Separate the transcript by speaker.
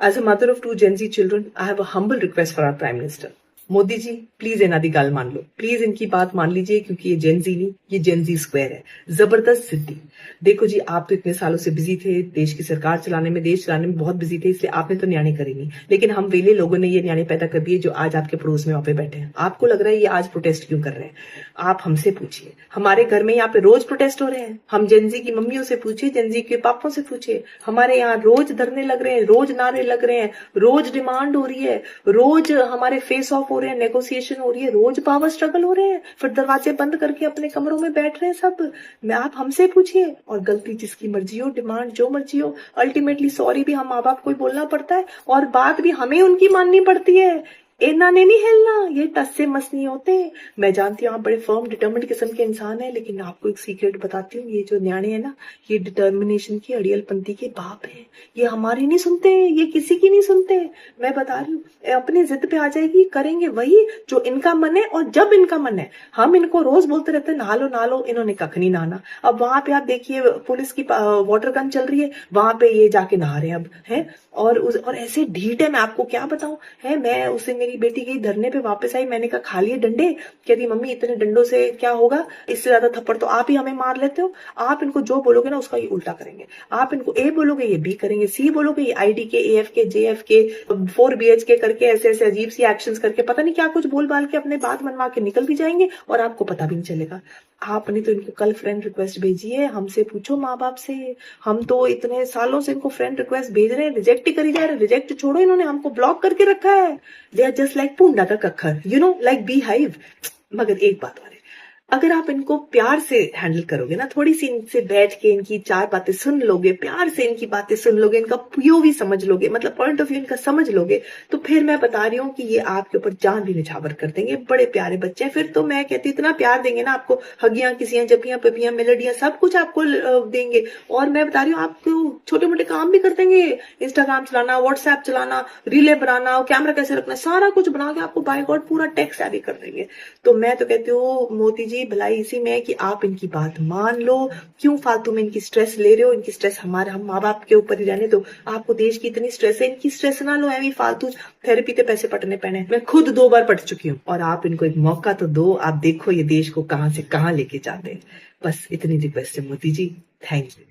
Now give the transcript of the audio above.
Speaker 1: As a mother of two Gen Z children, I have a humble request for our Prime Minister. Modi ji please इन्हां दी गल मान लो, please इनकी बात मान लीजिए, क्योंकि ये जेन जी नहीं, ये जेन जी स्क्वायर है। जबरदस्त सिद्धि। देखो जी, आप तो इतने सालों से बिजी थे, देश की सरकार चलाने में, देश चलाने में बहुत बिजी थे, इसलिए आपने तो न्याणे करे नहीं, लेकिन हम वेले लोगों ने ये न्याणे पैदा कर दिए जो आज आपके पड़ोस में वहां पे बैठे हैं। आपको लग रहा है ये आज प्रोटेस्ट क्यों कर रहे हैं? आप हमसे पूछिए। हमारे घर में यहाँ पे रोज प्रोटेस्ट हो रहे हैं। हम जेनजी की मम्मियों से पूछिए, जेनजी के पापों से पूछिए। हमारे यहाँ रोज धरने लग रहे हैं, रोज नारे लग रहे हैं, रोज डिमांड हो रही है, रोज हमारे फेस ऑफ हो रहे हैं, नेगोशिएशन हो रही है, रोज पावर स्ट्रगल हो रहे हैं, फिर दरवाजे बंद करके अपने कमरों में बैठ रहे हैं सब। मैं आप हमसे पूछिए। और गलती जिसकी मर्जी हो, डिमांड जो मर्जी हो, अल्टीमेटली सॉरी भी हम माँ बाप को ही बोलना पड़ता है, और बात भी हमें उनकी माननी पड़ती है। इन्ना ने नहीं हिलना, ये टस से मस नहीं होते। मैं जानती हूँ आप बड़े फर्म डिटर्मिन्ड किस्म के इंसान हैं, लेकिन आपको एक सीक्रेट बताती हूँ, ये जो न्याणे है ना, ये डिटर्मिनेशन की अड़ियलपंथी के बाप है। ये हमारी नहीं सुनते, ये किसी की नहीं सुनते। मैं बता रही हूँ, अपनी जिद पे आ जाएगी, करेंगे वही जो इनका मन है, और जब इनका मन है। हम इनको रोज बोलते रहते हैं नहा लो नहा लो, इन्होंने कख नहीं नहाना। अब वहां पे आप देखिए, पुलिस की वाटर गन चल रही है, वहां पे ये जाके नहा रहे हैं अब, है। और ऐसे ढीठ है, मैं आपको क्या बताऊं, है। मैं उसे, मेरी बेटी गई धरने पे, वापस आई, मैंने कहा खा लिए डंडे? कहती मम्मी इतने डंडों से क्या होगा, इससे ज्यादा थप्पड़ तो आप ही हमें मार लेते हो। आप इनको जो बोलोगे ना उसका ये उल्टा करेंगे। आप इनको ए बोलोगे ये बी करेंगे, सी बोलोगे ये ID के, AF के, JF के, 4BH के करके ऐसे ऐसे अजीब सी एक्शंस करके पता नहीं क्या कुछ बोल बाल के अपने बात मनवा के निकल भी जाएंगे, और आपको पता भी नहीं चलेगा। आपने तो इनको कल फ्रेंड रिक्वेस्ट भेजी है, हमसे पूछो माँ बाप से। हम तो इतने सालों से इनको फ्रेंड रिक्वेस्ट भेज रहे हैं, रिजेक्ट ही करी जा रहे हैं। रिजेक्ट छोड़ो, इन्होंने हमको ब्लॉक करके रखा है। दे आर जस्ट लाइक पूंडा का कक्खर, लाइक बी हाइव। मगर एक बात और है, अगर आप इनको प्यार से हैंडल करोगे ना, थोड़ी सी इनसे बैठ के इनकी चार बातें सुन लोगे, प्यार से इनकी बातें सुन लोगे, इनका POV समझ लोगे, मतलब पॉइंट ऑफ व्यू इनका समझ लोगे, तो फिर मैं बता रही हूँ कि ये आपके ऊपर जान भी निछावर कर देंगे। बड़े प्यारे बच्चे हैं। फिर तो मैं कहती इतना प्यार देंगे ना आपको, हगियां, किसियां, जपियां, पपियां, मेलोडियां, सब कुछ आपको देंगे। और मैं बता रही हूँ, आपको छोटे मोटे काम भी कर देंगे। इंस्टाग्राम चलाना, व्हाट्सएप चलाना, रीले बनाना, कैमरा कैसे रखना, सारा कुछ बना के आपको बाय गॉड पूरा टेक सेवी कर देंगे। तो मैं तो कहती हूँ मोदी जी, भलाई इसी में है कि आप इनकी बात मान लो। क्यों फालतू में इनकी स्ट्रेस ले रहे हो? इनकी स्ट्रेस हम माँ बाप के ऊपर ही रहने दो। आपको देश की इतनी स्ट्रेस है, इनकी स्ट्रेस ना लो। ऐवी फालतू थेरेपी पे पैसे पटने पैने। मैं खुद 2 बार पट चुकी हूँ, और आप इनको एक मौका तो दो। आप देखो ये देश को कहां से कहां लेके जाते हैं। बस इतनी रिक्वेस्ट है मोदी जी। Thank you.